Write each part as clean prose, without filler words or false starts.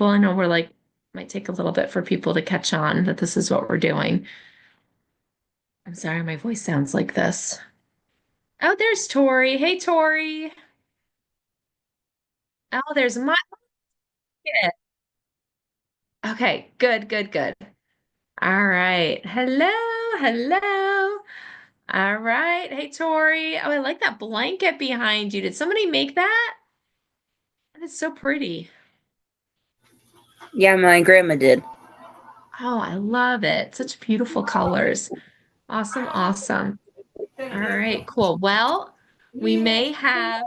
people. I know we're like, might take a little bit for people to catch on that this is what we're doing. I'm sorry, my voice sounds like this. Oh, there's Tori. Hey, Tori. Oh, there's my kid. Okay, good, good, good. All right. Hello, hello. All right. Hey, Tori. Oh, I like that blanket behind you. Did somebody make that? That is so pretty. Yeah, my grandma did. Oh, I love it. Such beautiful colors. Awesome, awesome. All right, cool. Well, we may have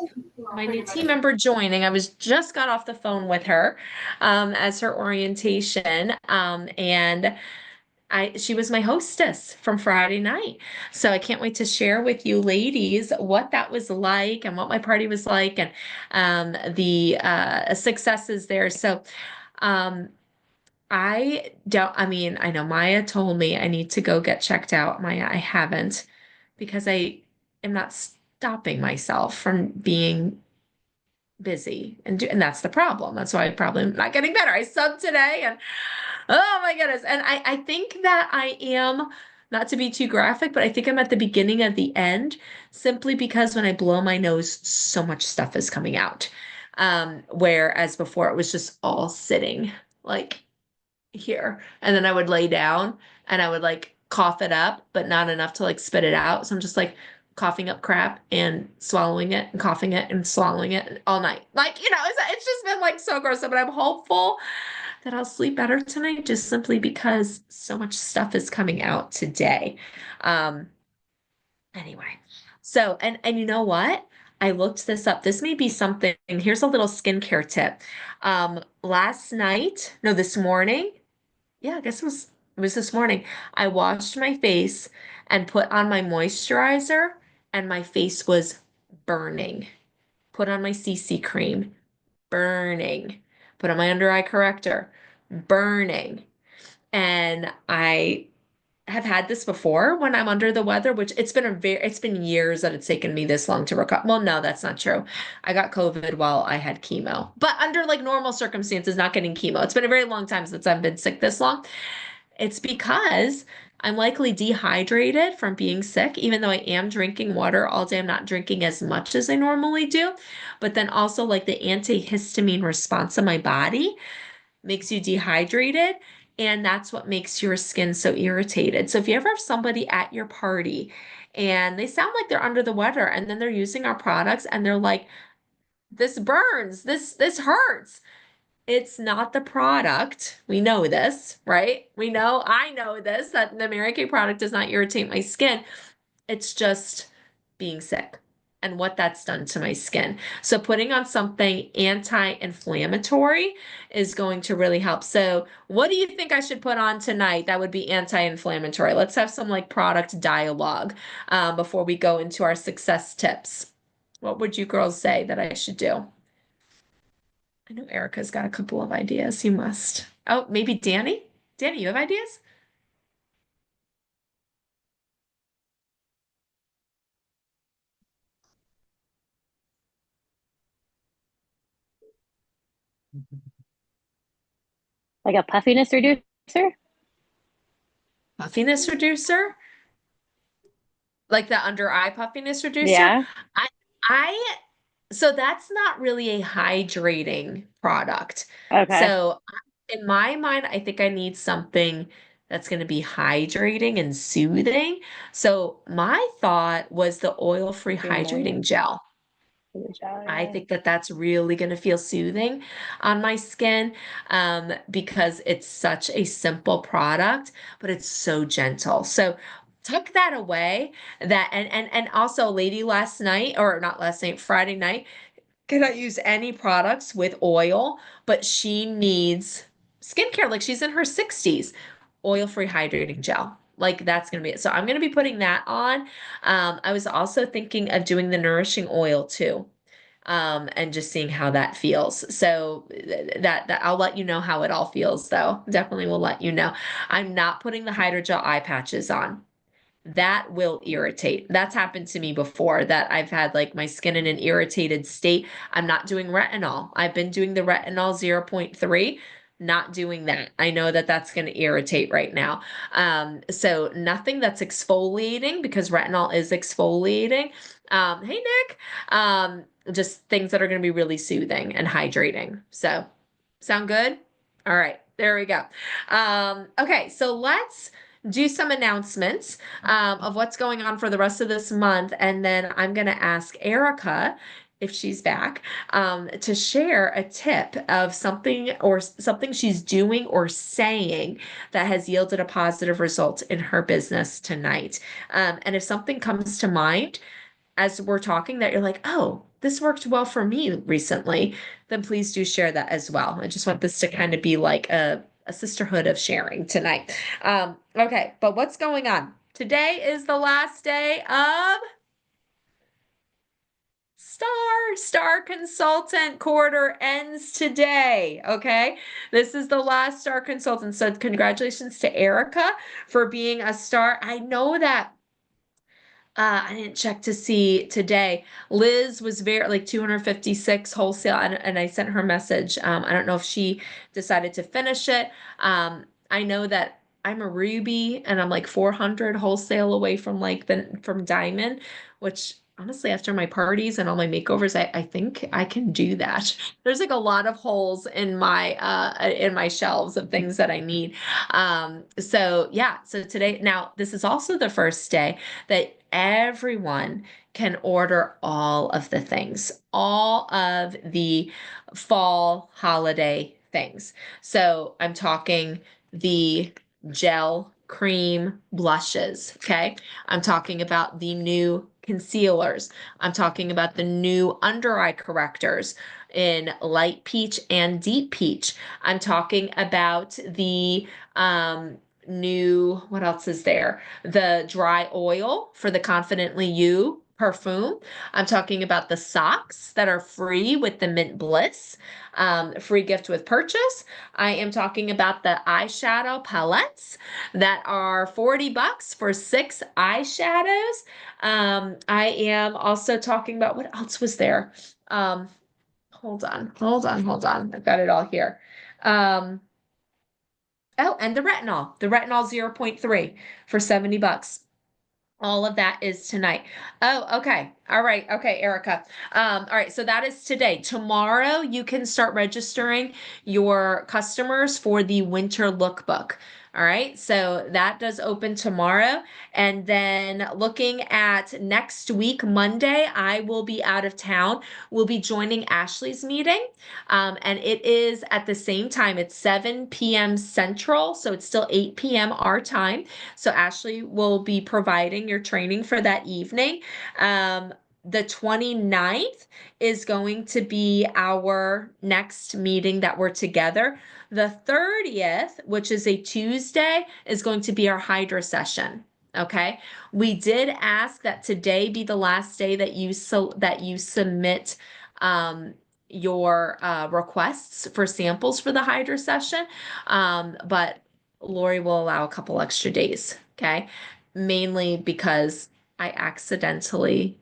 my new team member joining. I was just got off the phone with her as her orientation. And she was my hostess from Friday night. So I can't wait to share with you ladies what that was like and what my party was like and the successes there. So um, I mean, I know Maya told me I need to go get checked out. Maya, I haven't because I am not stopping myself from being busy and that's the problem. That's why I probably am not getting better. I subbed today and oh my goodness. And I think that I am, not to be too graphic, but I think I'm at the beginning of the end simply because when I blow my nose, so much stuff is coming out. Whereas before it was just all sitting like here. And then I would lay down and I would like cough it up, but not enough to like spit it out. So I'm just like coughing up crap and swallowing it and coughing it and swallowing it all night. Like, it's just been like so gross. But I'm hopeful that I'll sleep better tonight just simply because so much stuff is coming out today. Um, anyway. So, and you know what? I looked this up. This may be something. Here's a little skincare tip. Last night, no, this morning, yeah, I guess it was this morning. I washed my face and put on my moisturizer, and my face was burning. Put on my CC cream, burning. Put on my under eye corrector, burning. And I have had this before when I'm under the weather, which it's been years that it's taken me this long to recover. Well, no, that's not true. I got COVID while I had chemo, but under like normal circumstances, not getting chemo. It's been a very long time since I've been sick this long. It's because I'm likely dehydrated from being sick, even though I am drinking water all day. I'm not drinking as much as I normally do. But then also, like the antihistamine response of my body makes you dehydrated. And that's what makes your skin so irritated. So if you ever have somebody at your party and they sound like they're under the weather and then they're using our products and they're like, this burns, this hurts, it's not the product. We know this, right? I know this, that the Mary Kay product does not irritate my skin. It's just being sick and what that's done to my skin. So putting on something anti-inflammatory is going to really help. So what do you think I should put on tonight that would be anti-inflammatory? Let's have some like product dialogue before we go into our success tips. What would you girls say that I should do? I know Erica's got a couple of ideas. You must. Oh, maybe Danny? Danny, you have ideas? Like a puffiness reducer? Puffiness reducer? Like the under eye puffiness reducer? Yeah. I I so that's not really a hydrating product. Okay. So in my mind, I think I need something that's going to be hydrating and soothing. So my thought was the oil-free Be more hydrating gel. for the shower, I yeah. think that that's really going to feel soothing on my skin because it's such a simple product, but it's so gentle. So tuck that away. That and also, lady last night or not last night, Friday night, cannot use any products with oil, but she needs skincare. Like she's in her 60s, oil-free hydrating gel. Like that's gonna be it. So I'm gonna be putting that on. I was also thinking of doing the nourishing oil too and just seeing how that feels. So that I'll let you know how it all feels though. Definitely will let you know. I'm not putting the hydrogel eye patches on. That will irritate. That's happened to me before that I've had like my skin in an irritated state. I'm not doing retinol. I've been doing the retinol zero point 0.3. not doing that. I know that that's going to irritate right now. So nothing that's exfoliating because retinol is exfoliating. Hey, Nick. Just things that are going to be really soothing and hydrating. So sound good? All right, there we go. Okay, so let's do some announcements of what's going on for the rest of this month. And then I'm going to ask Erica, if she's back, to share a tip of something she's doing or saying that has yielded a positive result in her business tonight. And if something comes to mind as we're talking that you're like, oh, this worked well for me recently, then please do share that as well. I just want this to kind of be like a sisterhood of sharing tonight. Okay, but what's going on? Today is the last day of Star Consultant quarter ends today. Okay. This is the last Star Consultant. So congratulations to Erica for being a star. I know that I didn't check to see today. Liz was very like 256 wholesale, and I sent her a message. I don't know if she decided to finish it. I know that I'm a Ruby and I'm like 400 wholesale away from from Diamond, which honestly, after my parties and all my makeovers, I think I can do that. There's like a lot of holes in my shelves of things that I need. So yeah, so today now this is also the first day that everyone can order all of the things, all of the fall holiday things. So I'm talking the gel cream blushes, okay? I'm talking about the new concealers. I'm talking about the new under eye correctors in light peach and deep peach. I'm talking about the new, what else is there? The dry oil for the Confidently You perfume. I'm talking about the socks that are free with the Mint Bliss, free gift with purchase. I am talking about the eyeshadow palettes that are $40 for 6 eyeshadows. I am also talking about what else was there? Hold on. I've got it all here. Oh, and the retinol 0.3 for $70. All of that is tonight. Oh, okay. All right. Okay, Erica. All right. So that is today. Tomorrow, you can start registering your customers for the winter lookbook. All right. So that does open tomorrow. And then looking at next week, Monday, I will be out of town. We'll be joining Ashley's meeting. And it is at the same time. It's 7 p.m. Central. So it's still 8 p.m. our time. So Ashley will be providing your training for that evening. The 29th is going to be our next meeting that we're together. The 30th, which is a Tuesday, is going to be our Hydra session. Okay. We did ask that today be the last day that you submit your requests for samples for the Hydra session. But Lori will allow a couple extra days, okay? Mainly because I accidentally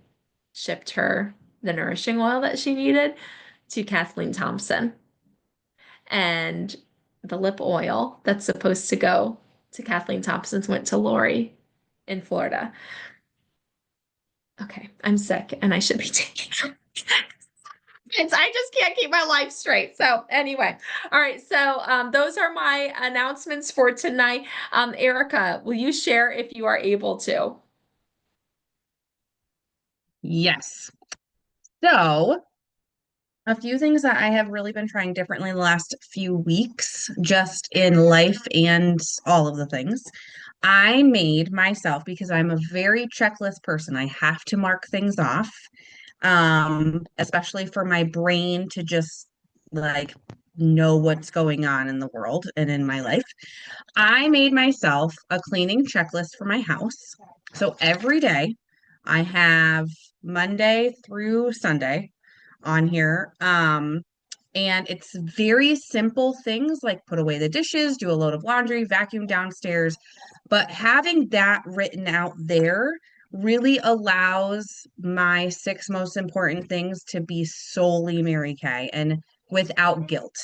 shipped her the nourishing oil that she needed to Kathleen Thompson. And the lip oil that's supposed to go to Kathleen Thompson's went to Lori in Florida. Okay, I'm sick and I should be taking I just can't keep my life straight. So anyway, all right. So those are my announcements for tonight. Erica, will you share if you are able to? Yes. So, a few things that I have really been trying differently in the last few weeks, just in life and all of the things. I made myself, because I'm a very checklist person, I have to mark things off, especially for my brain to just like know what's going on in the world and in my life. I made myself a cleaning checklist for my house. So every day I have Monday through Sunday on here. And it's very simple things like put away the dishes, do a load of laundry, vacuum downstairs. But having that written out there really allows my 6 most important things to be solely Mary Kay and without guilt.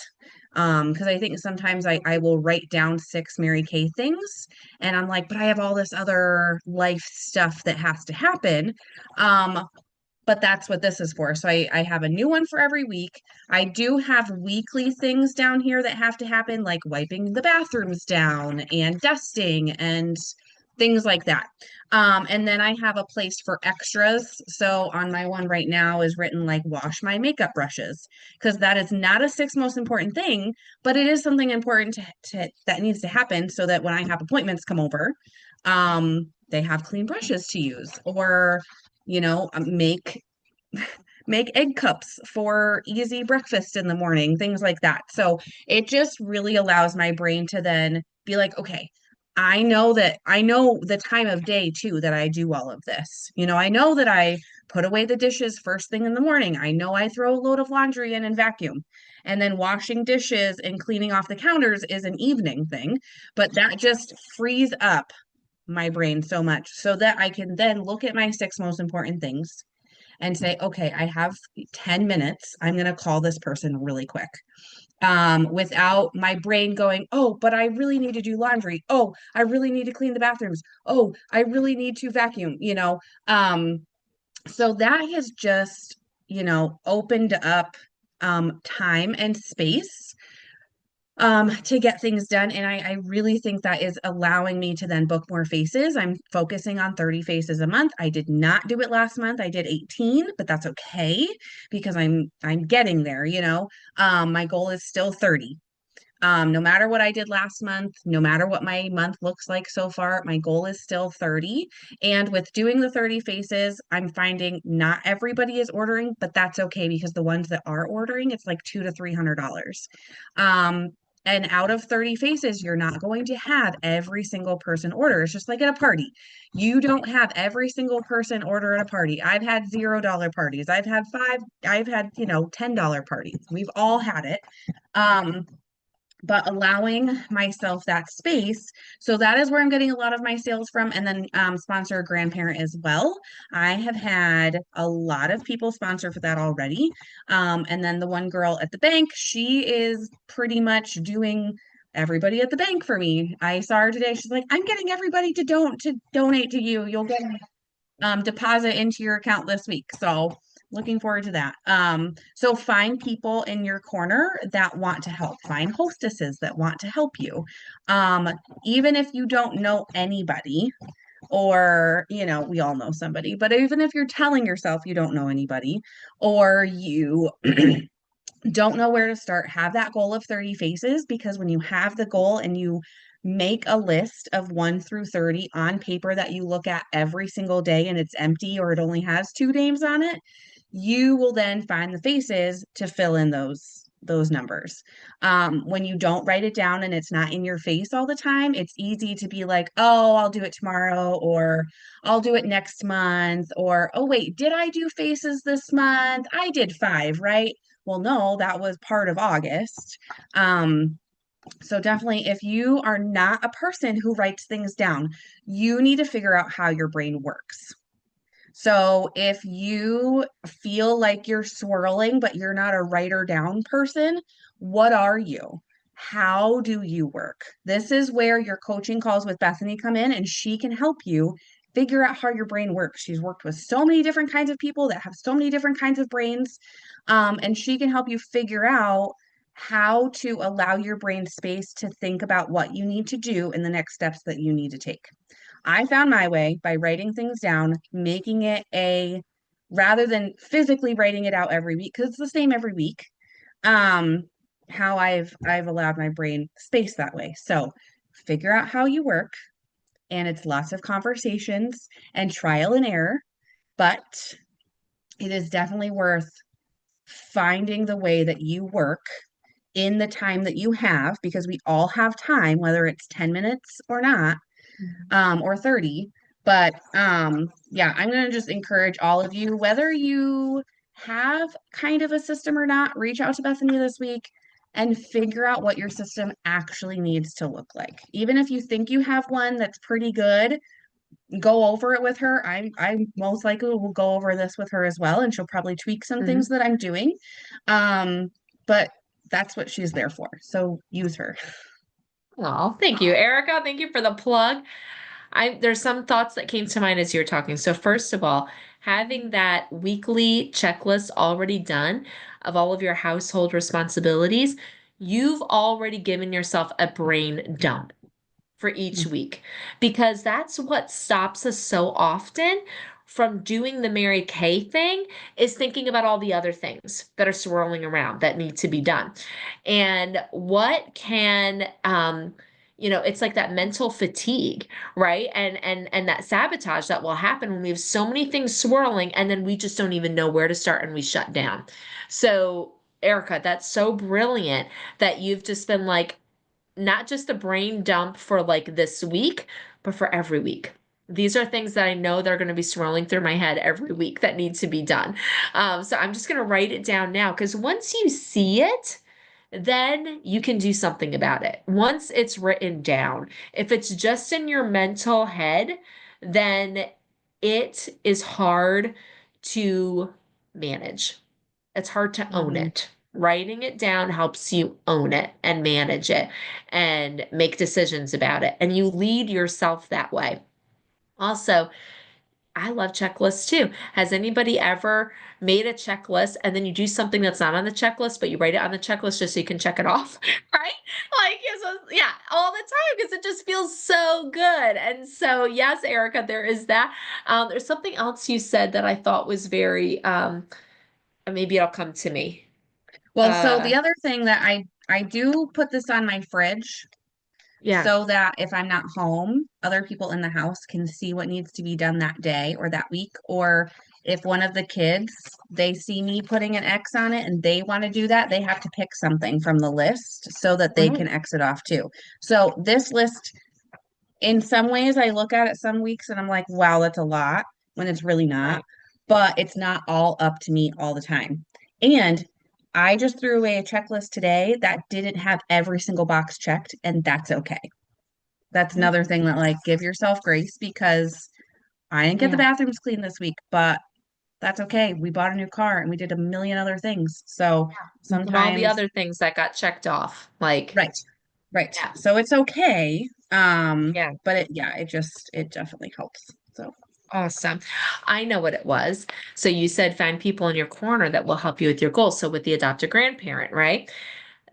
Because I think sometimes I will write down 6 Mary Kay things and I'm like, but I have all this other life stuff that has to happen. Um, but that's what this is for. So I have a new one for every week. I do have weekly things down here that have to happen, like wiping the bathrooms down and dusting and things like that. And then I have a place for extras. So on my one right now is written like wash my makeup brushes, because that is not a 6 most important thing, but it is something important that needs to happen so that when I have appointments come over, they have clean brushes to use, or make egg cups for easy breakfast in the morning, things like that. So it just really allows my brain to then be like, okay, I know the time of day too that I do all of this. I know that I put away the dishes first thing in the morning. I know I throw a load of laundry in and vacuum. And then washing dishes and cleaning off the counters is an evening thing, but that just frees up my brain so much so that I can then look at my 6 most important things and say, okay, I have 10 minutes. I'm going to call this person really quick. Without my brain going, oh, but I really need to do laundry. Oh, I really need to clean the bathrooms. Oh, I really need to vacuum. So that has just, opened up time and space to get things done. And I really think that is allowing me to then book more faces. I'm focusing on 30 faces a month. I did not do it last month. I did 18, but that's okay because I'm getting there. My goal is still 30. No matter what I did last month, no matter what my month looks like so far, my goal is still 30. And with doing the 30 faces, I'm finding not everybody is ordering, but that's okay because the ones that are ordering, it's like $200 to $300. Um, and out of 30 faces, you're not going to have every single person order. It's just like at a party. You don't have every single person order at a party. I've had $0 parties. I've had, $10 parties. We've all had it. But allowing myself that space. So that is where I'm getting a lot of my sales from. And then sponsor a grandparent as well. I have had a lot of people sponsor for that already. And then the one girl at the bank, she is pretty much doing everybody at the bank for me. I saw her today. She's like, I'm getting everybody to donate to you. You'll get deposit into your account this week. So looking forward to that. So find people in your corner that want to help. Find hostesses that want to help you. Um, Even if you don't know anybody, or we all know somebody, but even if you're telling yourself you don't know anybody, or you don't know where to start, have that goal of 30 faces, because when you have the goal and you make a list of 1 through 30 on paper that you look at every single day and it's empty or it only has 2 names on it, you will then find the faces to fill in those numbers. When you don't write it down and it's not in your face all the time, it's easy to be like, oh, I'll do it tomorrow, or I'll do it next month, or oh wait, did I do faces this month? I did 5, right? Well, no, that was part of August. So definitely, if you are not a person who writes things down, you need to figure out how your brain works. So if you feel like you're swirling, but you're not a writer down person, what are you? How do you work? This is where your coaching calls with Bethany come in, and she can help you figure out how your brain works. She's worked with so many different kinds of people that have so many different kinds of brains, and she can help you figure out how to allow your brain space to think about what you need to do and the next steps that you need to take. I found my way by writing things down, making it rather than physically writing it out every week, because it's the same every week. Um, how I've allowed my brain space that way. So figure out how you work, and it's lots of conversations and trial and error, but it is definitely worth finding the way that you work in the time that you have, because we all have time, whether it's 10 minutes or not, or 30. But yeah, I'm going to just encourage all of you, whether you have kind of a system or not, reach out to Bethany this week and figure out what your system actually needs to look like. Even if you think you have one that's pretty good, go over it with her. I most likely will go over this with her as well, and she'll probably tweak some things that I'm doing. But that's what she's there for. So use her. Oh, thank you, Erica. Thank you for the plug. There's some thoughts that came to mind as you were talking. So first of all, having that weekly checklist already done of all of your household responsibilities, you've already given yourself a brain dump for each week because that's what stops us so often from doing the Mary Kay thing is thinking about all the other things that are swirling around that need to be done. And what can it's like that mental fatigue, right? And that sabotage that will happen when we have so many things swirling and then we just don't even know where to start and we shut down. So Erica, that's so brilliant that you've just been like, not just a brain dump for like this week, but for every week. These are things that I know they're going to be swirling through my head every week that need to be done. So I'm just going to write it down now because once you see it, then you can do something about it. Once it's written down, if it's just in your mental head, then it is hard to manage. It's hard to own Mhm. it. Writing it down helps you own it and manage it and make decisions about it. And you lead yourself that way. Also, I love checklists too. Has anybody ever made a checklist and then you do something that's not on the checklist, but you write it on the checklist just so you can check it off, right? Like, yeah, all the time because it just feels so good. And so, yes, Erica, there is that. There's something else you said that I thought was very, maybe it'll come to me. Well, so Uh, the other thing that I do put this on my fridge yeah. so that if I'm not home, other people in the house can see what needs to be done that day or that week. Or if one of the kids, they see me putting an X on it and they want to do that, they have to pick something from the list so that they Mhm. can X it off too. So this list, in some ways, I look at it some weeks and I'm like, wow, that's a lot when it's really not. Right. But it's not all up to me all the time. And I just threw away a checklist today that didn't have every single box checked, and that's okay. That's Mhm. another thing that like give yourself grace because I didn't get the Yeah. bathrooms cleaned this week, but that's okay. We bought a new car and we did a million other things. So And all the sometimes, other things that got checked off. Like, right, right. yeah. So it's okay. Yeah. But it definitely helps. So Awesome. I know what it was. So you said find people in your corner that will help you with your goals. So with the adopt a grandparent, right?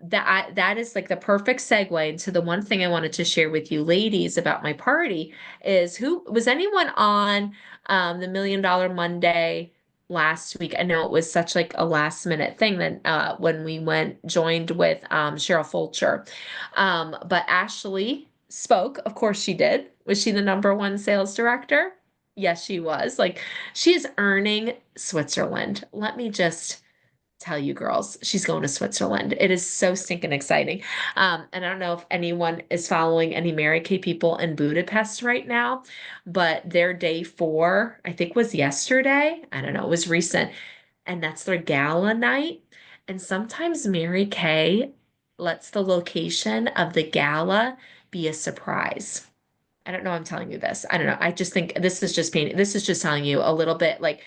That is like the perfect segue into the one thing I wanted to share with you ladies about my party is who was anyone on the $1 Million Monday last week? I know it was such like a last minute thing that when we joined with Cheryl Fulcher. But Ashley spoke, of course she did. Was she the #1 sales director? Yes, she was. Like she is earning Switzerland. Let me just tell you girls, she's going to Switzerland. It is so stinking exciting. And I don't know if anyone is following any Mary Kay people in Budapest right now, but their day 4, I think was yesterday. I don't know, it was recent. And that's their gala night. And sometimes Mary Kay lets the location of the gala be a surprise. I don't know, I'm telling you this. I don't know. I just think this is just telling you a little bit like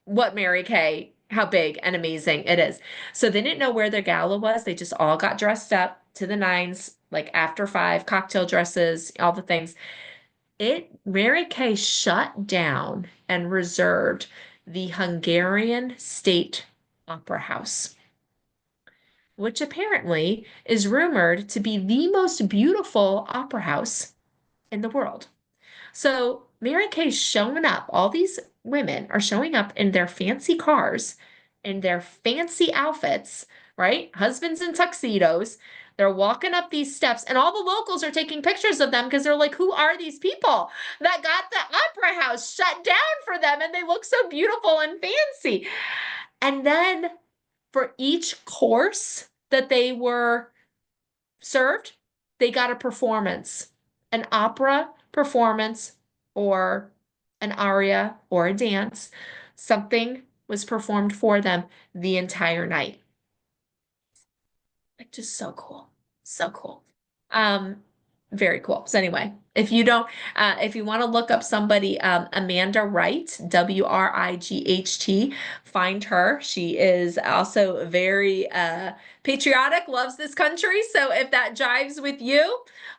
what Mary Kay, how big and amazing it is. So they didn't know where their gala was. They just all got dressed up to the nines, like after 5, cocktail dresses, all the things. Mary Kay shut down and reserved the Hungarian State Opera House, which apparently is rumored to be the most beautiful opera house in the world. So Mary Kay's showing up. All these women are showing up in their fancy cars, in their fancy outfits, right? Husbands in tuxedos. They're walking up these steps, and all the locals are taking pictures of them because they're like, who are these people that got the opera house shut down for them? And they look so beautiful and fancy. And then for each course that they were served, they got a performance, an opera performance or an aria or a dance. Something was performed for them the entire night. Like just so cool. So cool. Um, Very cool. So anyway, If you don't, if you want to look up somebody, Amanda Wright, Wright, find her. She is also very patriotic, loves this country. So if that jives with you,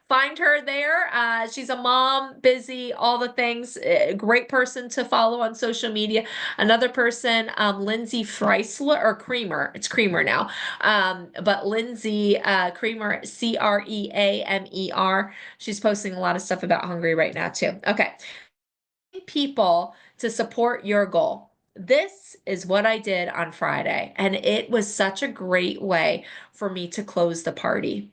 find her there. She's a mom, busy, all the things. Great person to follow on social media. Another person, Lindsay Freisler or Creamer. It's Creamer now. But Lindsay Creamer, Creamer. She's posting a lot of stuff about Hungary right now too. Okay. People to support your goal. This is what I did on Friday, and it was such a great way for me to close the party.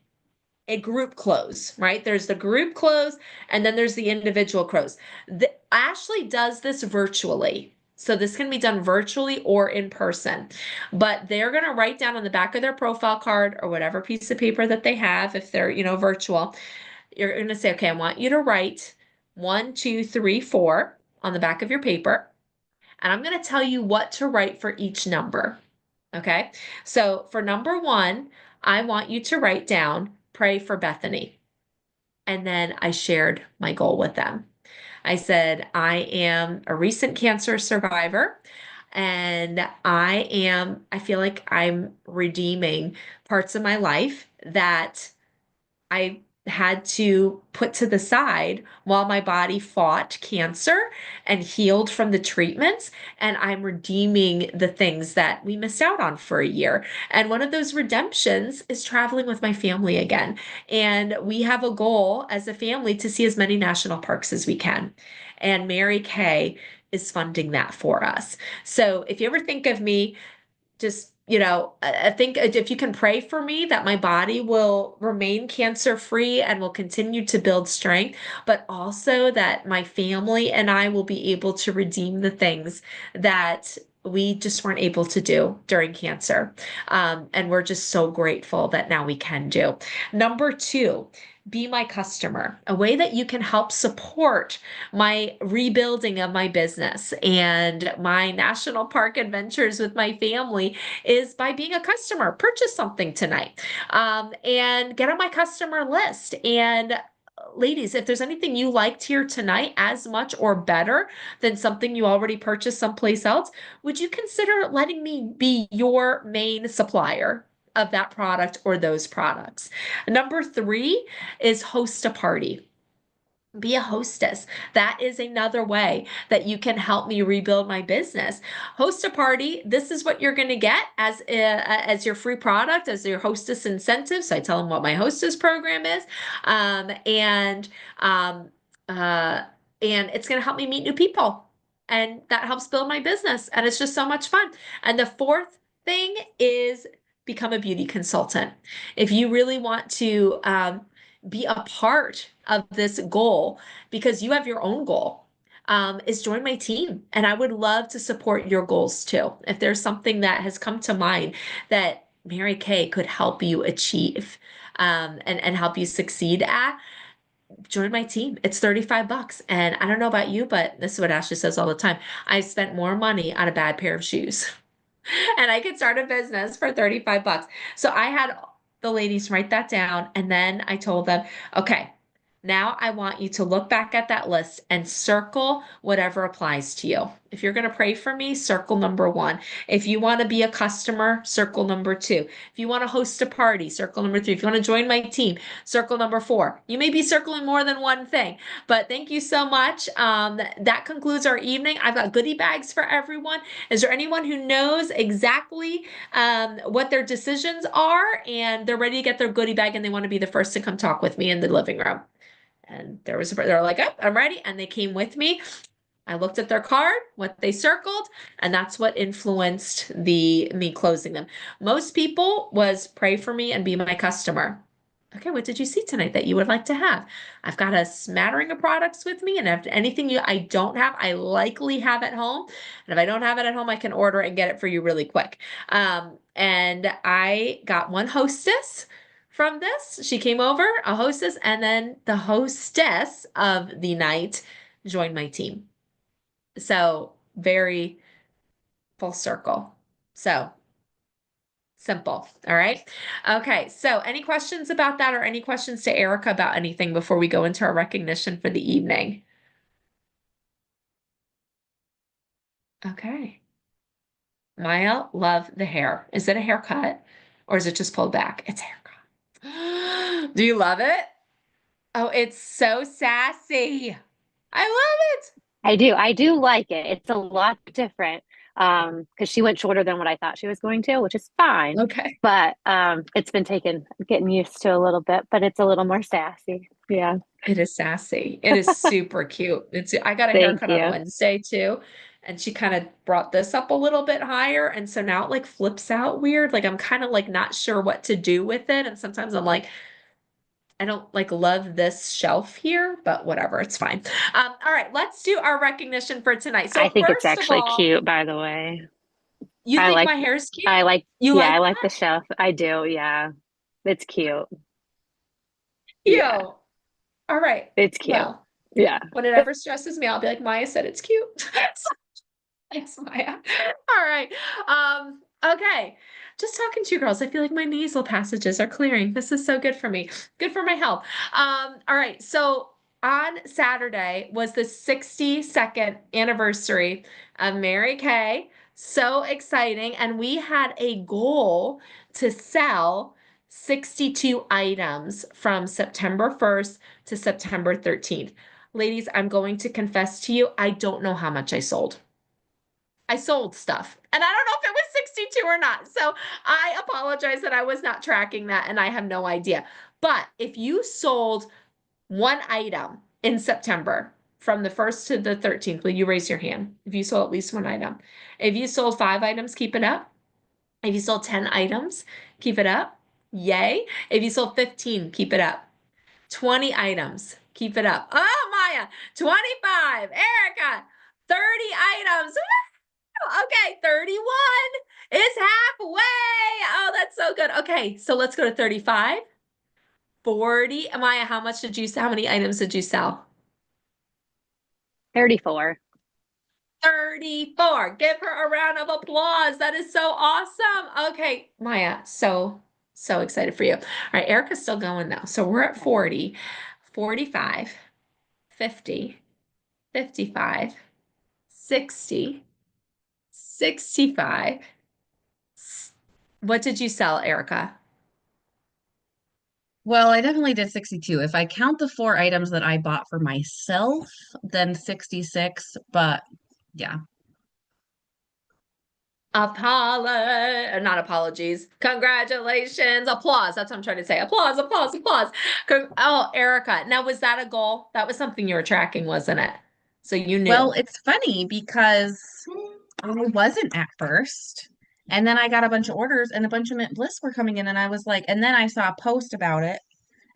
A group close, right? There's the group close, and then there's the individual close. Ashley does this virtually. So this can be done virtually or in person, but they're going to write down on the back of their profile card or whatever piece of paper that they have, if they're, virtual, you're going to say, okay, I want you to write 1, 2, 3, 4 on the back of your paper. And I'm going to tell you what to write for each number. Okay. So for number 1, I want you to write down, pray for Bethany. And then I shared my goal with them. I said, I am a recent cancer survivor. And I feel like I'm redeeming parts of my life that I had to put to the side while my body fought cancer and healed from the treatments. And I'm redeeming the things that we missed out on for a year. And one of those redemptions is traveling with my family again. And we have a goal as a family to see as many national parks as we can. And Mary Kay is funding that for us. So if you ever think of me, just, I think if you can pray for me that my body will remain cancer free and will continue to build strength, but also that my family and I will be able to redeem the things that we just weren't able to do during cancer. And we're just so grateful that now we can do. Number 2, be my customer, a way that you can help support my rebuilding of my business and my national park adventures with my family is by being a customer. Purchase something tonight, and get on my customer list. And ladies, if there's anything you liked here tonight as much or better than something you already purchased someplace else, would you consider letting me be your main supplier of that product or those products? Number 3 is host a party. Be a hostess. That is another way that you can help me rebuild my business. Host a party. This is what you're going to get as your free product, as your hostess incentive. So I tell them what my hostess program is, um, uh, and it's going to help me meet new people, and that helps build my business. And it's just so much fun. And the 4th thing is become a beauty consultant. If you really want to be a part of this goal, because you have your own goal, is join my team. And I would love to support your goals too. If there's something that has come to mind that Mary Kay could help you achieve, and help you succeed at, join my team. It's $35. And I don't know about you, but this is what Ashley says all the time. I spent more money on a bad pair of shoes and I could start a business for $35. So I had the ladies write that down, and then I told them, okay, now I want you to look back at that list and circle whatever applies to you. If you're going to pray for me, circle number 1. If you want to be a customer, circle number 2. If you want to host a party, circle number 3. If you want to join my team, circle number 4. You may be circling more than one thing, but thank you so much. That concludes our evening. I've got goodie bags for everyone. Is there anyone who knows exactly what their decisions are and they're ready to get their goodie bag and they want to be the first to come talk with me in the living room? And they're like, oh, I'm ready. And they came with me. I looked at their card, what they circled, and that's what influenced me closing them. Most people was pray for me and be my customer. Okay, what did you see tonight that you would like to have? I've got a smattering of products with me, and if anything I don't have, I likely have at home. And if I don't have it at home, I can order it and get it for you really quick. And I got one hostess from this. She came over, a hostess, and then the hostess of the night joined my team. So very full circle. So Simple. All right. Okay. So any questions about that or any questions to Erica about anything before we go into our recognition for the evening? Okay. Maya, love the hair. Is it a haircut or is it just pulled back? It's a haircut. Do you love it? Oh, it's so sassy. I love it. I do. I do like it. It's a lot different. Because she went shorter than what I thought she was going to, which is fine. Okay. But it's been getting used to a little bit, but it's a little more sassy. Yeah. It is sassy. It is super cute. I got a Thank haircut on you. Wednesday too, and she kind of brought this up a little bit higher, and so now it like flips out weird. Like I'm kind of like not sure what to do with it, and sometimes I'm like, I don't like love this shelf here, but whatever, it's fine. All right, let's do our recognition for tonight. I So think it's first of actually all, cute, by the way. you I think like my hair is cute? I like You yeah, like I like that? the shelf. I do, yeah. It's cute. Cute. Yeah, All right. it's cute. Well, Yeah. when it ever stresses me, I'll be like, Maya said it's cute. Thanks, Maya. All right. Okay. Just talking to you girls, I feel like my nasal passages are clearing. This is so good for me. Good for my health. All right. So on Saturday was the 62nd anniversary of Mary Kay. So exciting. And we had a goal to sell 62 items from September 1st to September 13th. Ladies, I'm going to confess to you, I don't know how much I sold. I sold stuff. And I don't know if it was 62 or not. So I apologize that I was not tracking that and I have no idea. But if you sold one item in September from the 1st to the 13th, will you raise your hand? If you sold at least one item. If you sold 5 items, keep it up. If you sold 10 items, keep it up. Yay. If you sold 15, keep it up. 20 items, keep it up. Oh, Maya, 25. Erica, 30 items. Okay, 31 is halfway. Oh, that's so good. Okay, so let's go to 35, 40. Maya, how many items did you sell? 34. 34. Give her a round of applause. That is so awesome. Okay, Maya, so excited for you. All right, Erica's still going now. So we're at 40, 45, 50, 55, 60, 65. What did you sell, Erica? Well, I definitely did 62. If I count the 4 items that I bought for myself, then 66. But yeah. Not apologies. Congratulations. Applause. That's what I'm trying to say. Applause, applause, applause. Oh, Erica. Now, was that a goal? That was something you were tracking, wasn't it? So you Well, knew. it's funny because I wasn't at first. And then I got a bunch of orders and a bunch of Mint Bliss were coming in. And I was like, and then I saw a post about it.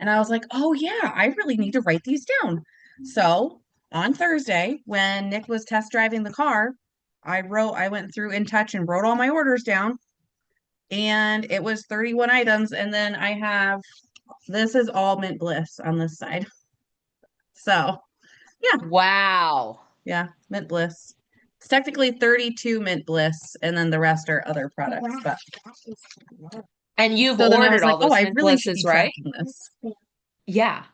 And I was like, oh, yeah, I really need to write these down. So on Thursday, when Nick was test driving the car, I went through In Touch and wrote all my orders down. And it was 31 items. And then this is all Mint Bliss on this side. So yeah, Wow. yeah, Mint Bliss. It's technically 32 Mint Bliss, and then the rest are other products. But And you've so then I was ordered like, all oh, those I mint really should blisses, be right? tracking this. Yeah.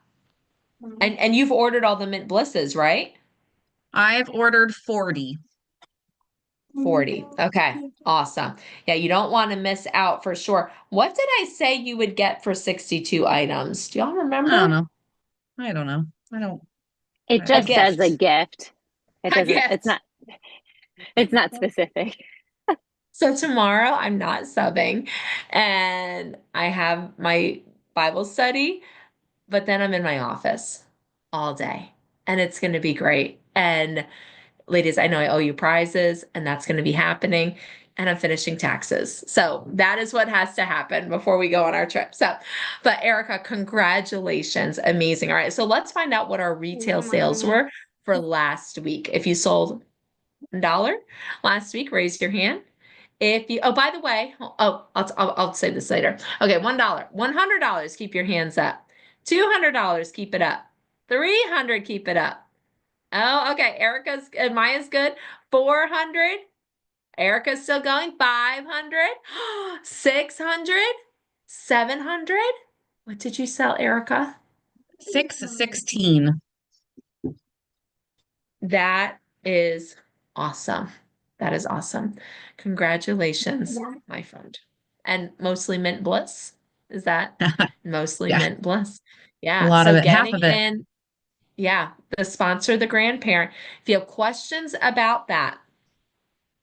And you've ordered all the mint blisses, right? I've ordered 40. 40. Okay. Awesome. Yeah, you don't want to miss out for sure. What did I say you would get for 62 items? Do y'all I don't remember? know. I don't know. I don't. It I don't A just know. says a gift. gift. It A doesn't, gift. it's not specific. So tomorrow I'm not subbing and I have my Bible study, but then I'm in my office all day and it's going to be great. And ladies, I know I owe you prizes and that's going to be happening. And I'm finishing taxes. So that is what has to happen before we go on our trip. So, but Erica, congratulations. Amazing. All right. So let's find out what our retail sales were for last week. If you sold $1 last week, raise your hand. If you, oh, by the way, I'll say this later. Okay, $1, $100, keep your hands up. $200, keep it up. 300, keep it up. Oh, okay. Erica's and Maya's good. 400. Erica's still going. 500, 600, 700. What did you sell, Erica? 616. That is awesome. That is awesome. Congratulations, my friend. And mostly mint bliss. Is that mostly Yeah, mint bliss? a Yeah. lot of So it, half getting of it. in, yeah, the sponsor, the grandparent. If you have questions about that,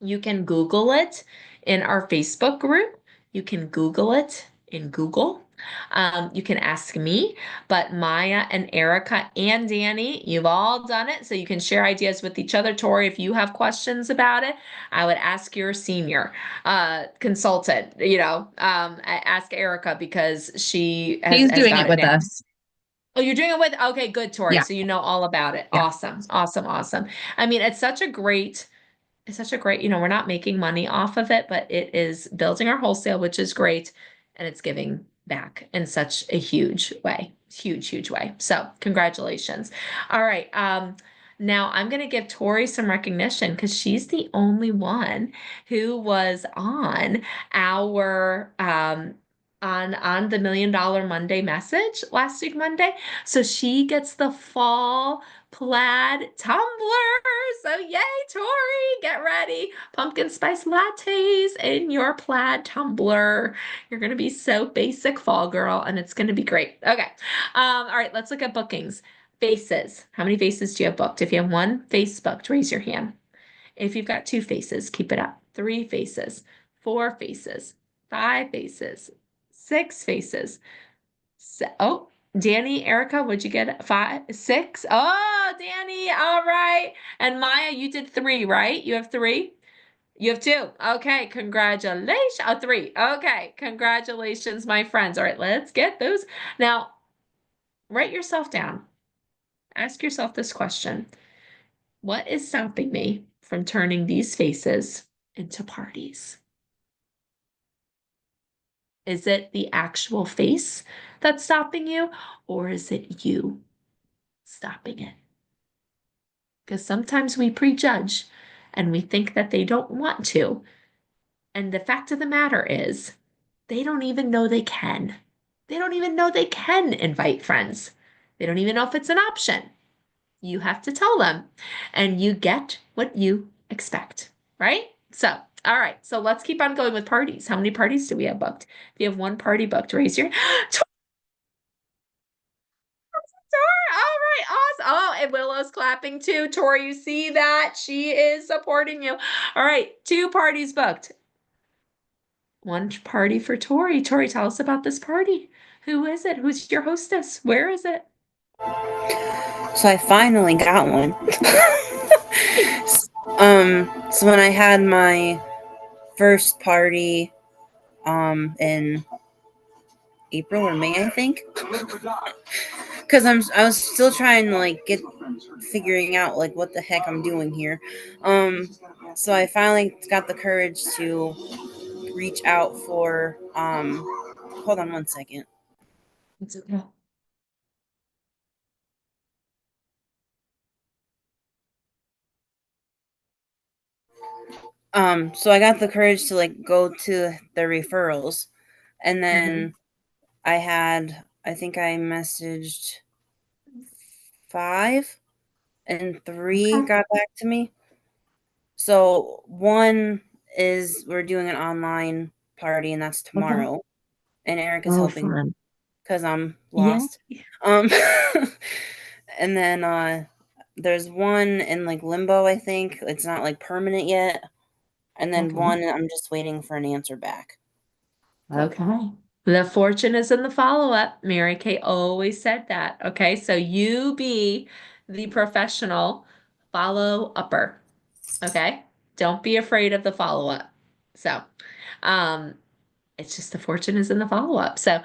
you can Google it in our Facebook group. You can Google it in Google. You can ask me, but Maya and Erica and Danny, you've all done it. So you can share ideas with each other. Tori, if you have questions about it, I would ask your senior consultant, ask Erica because she has, He's has doing got it it with down. us. Oh, you're doing it with, okay, good, Tori. Yeah, So you know all about it. yeah. Awesome, awesome, awesome. I mean, it's such a great, we're not making money off of it, but it is building our wholesale, which is great. And it's giving back in such a huge way, huge, huge way. So congratulations. All right. Now I'm going to give Tori some recognition because she's the only one who was on our, on the $1 Million Monday message last week, Monday. So she gets the fall plaid tumbler. So yay, Tori, get ready. Pumpkin spice lattes in your plaid tumbler. You're gonna be so basic fall girl, and it's gonna be great. Okay. All right, let's look at bookings. Faces. How many faces do you have booked? If you have one face booked, raise your hand. If you've got 2 faces, keep it up. 3 faces, 4 faces, 5 faces, 6 faces. Oh, Danny, Erica, would you get 5, 6? Oh, Danny, all right. And Maya, you did 3, right? You have 3? You have 2. Okay, congratulations. Oh, 3. Okay, congratulations, my friends. All right, let's get those. Now, write yourself down. Ask yourself this question. What is stopping me from turning these faces into parties? Is it the actual face that's stopping you, or is it you stopping it? Because sometimes we prejudge and we think that they don't want to. And the fact of the matter is, they don't even know they can. They don't even know they can invite friends. They don't even know if it's an option. You have to tell them, and you get what you expect, right? So, all right. So let's keep on going with parties. How many parties do we have booked? If you have one party booked, raise your All right, awesome. Oh, and Willow's clapping too. Tori, you see that? She is supporting you. All right, 2 parties booked. One party for Tori. Tori, tell us about this party. Who is it? Who's your hostess? Where is it? So I finally got one. So when I had my first party, in April or May, I think, because I was still trying to like figuring out like what the heck I'm doing here. So I finally got the courage to reach out for hold on one second. It's okay. So I got the courage to like go to the referrals, and then I think I messaged 5 and 3 Okay. got back to me. So one is we're doing an online party and that's Okay. tomorrow. And Eric is Oh, helping fun. because I'm Yeah. lost. Um and then there's one in like limbo, I think. It's not like permanent yet. And then Okay. one I'm just waiting for an answer back. Okay. The fortune is in the follow-up. Mary Kay always said that. Okay. So you be the professional follow-upper. Okay. Don't be afraid of the follow-up. So, um, it's just the fortune is in the follow-up. So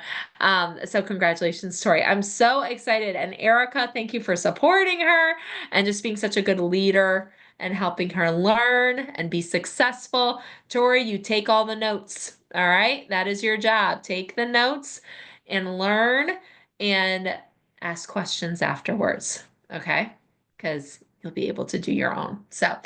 congratulations, Tori. I'm so excited. And Erica, thank you for supporting her and just being such a good leader and helping her learn and be successful. Tori, you take all the notes. All right. That is your job. Take the notes and learn and ask questions afterwards. Okay. Because you'll be able to do your own. So, all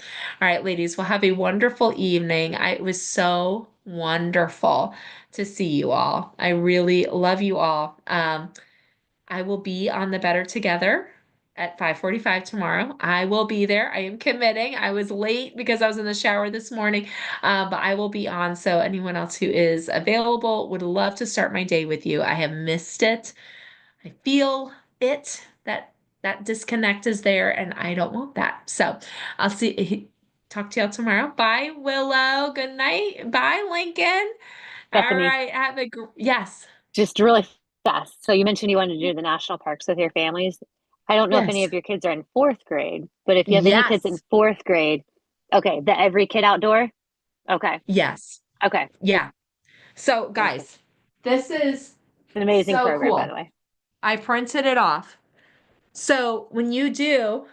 right, ladies, well, have a wonderful evening. It was so wonderful to see you all. I really love you all. I will be on the Better Together at 5:45 tomorrow. I will be there. I am committing. I was late because I was in the shower this morning, but I will be on. So anyone else who is available would love to start my day with you. I have missed it. I feel it, that disconnect is there, and I don't want that. So I'll talk to y'all tomorrow. Bye, Willow. Good night. Bye, Lincoln. All Bethany, right. Yes. just really fast. So you mentioned you wanted to do the national parks with your families. I don't know if any Yes. of your kids are in fourth grade, but if you have any kids in Yes. fourth grade, okay, the every kid outdoor. Okay. Yes. Okay. Yeah. So, Perfect. guys, this is An amazing so program, by the cool. way. I printed it off. So, when you do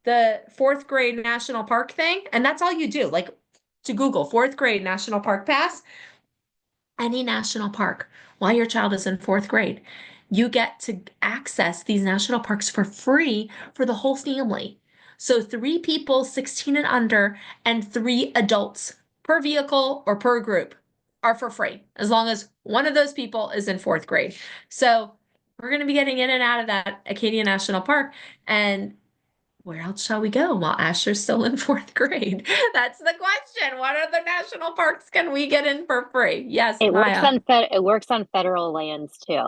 the fourth grade national park thing, and that's all you do, like to Google fourth grade national park pass, any national park while your child is in fourth grade, you get to access these national parks for free for the whole family. So, three people, 16 and under, and three adults per vehicle or per group are for free, as long as one of those people is in fourth grade. So, we're going to be getting in and out of that Acadia National Park. And where else shall we go while Asher's still in fourth grade? That's the question. What other national parks can we get in for free? Yes, Maya. It works on federal lands too.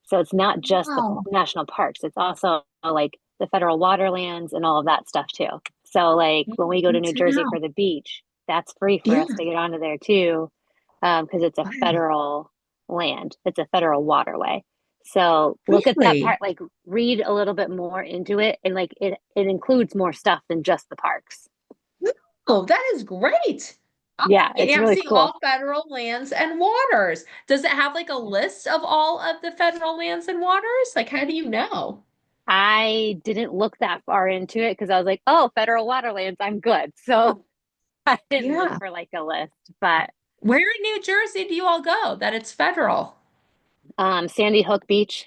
So it's not just the Oh, national parks, it's also like the federal waterlands and all of that stuff too. So like when we go to good New to Jersey know. for the beach, that's free for Yeah, us to get onto there too, because it's a wow. federal land. It's a federal waterway. So look at that Really? part, like read a little bit more into it, and like it includes more stuff than just the parks. Oh, that is great. Yeah, Okay, it's I'm really seeing cool. all federal lands and waters. Does it have like a list of all of the federal lands and waters? Like, how do you know? I didn't look that far into it because I was like, oh, federal waterlands, I'm good. So I didn't look Yeah. for like a list, but Where in New Jersey do you all go that it's federal? Sandy Hook Beach.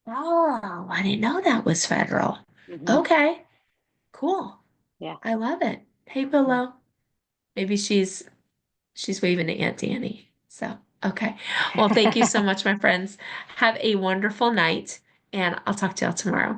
Oh, I didn't know that was federal. Hmm. Okay, cool. Yeah. I love it. Hey, Yeah. Willow. Maybe she's waving to Aunt Danny. So, okay. Well, thank you so much, my friends. Have a wonderful night, and I'll talk to y'all tomorrow.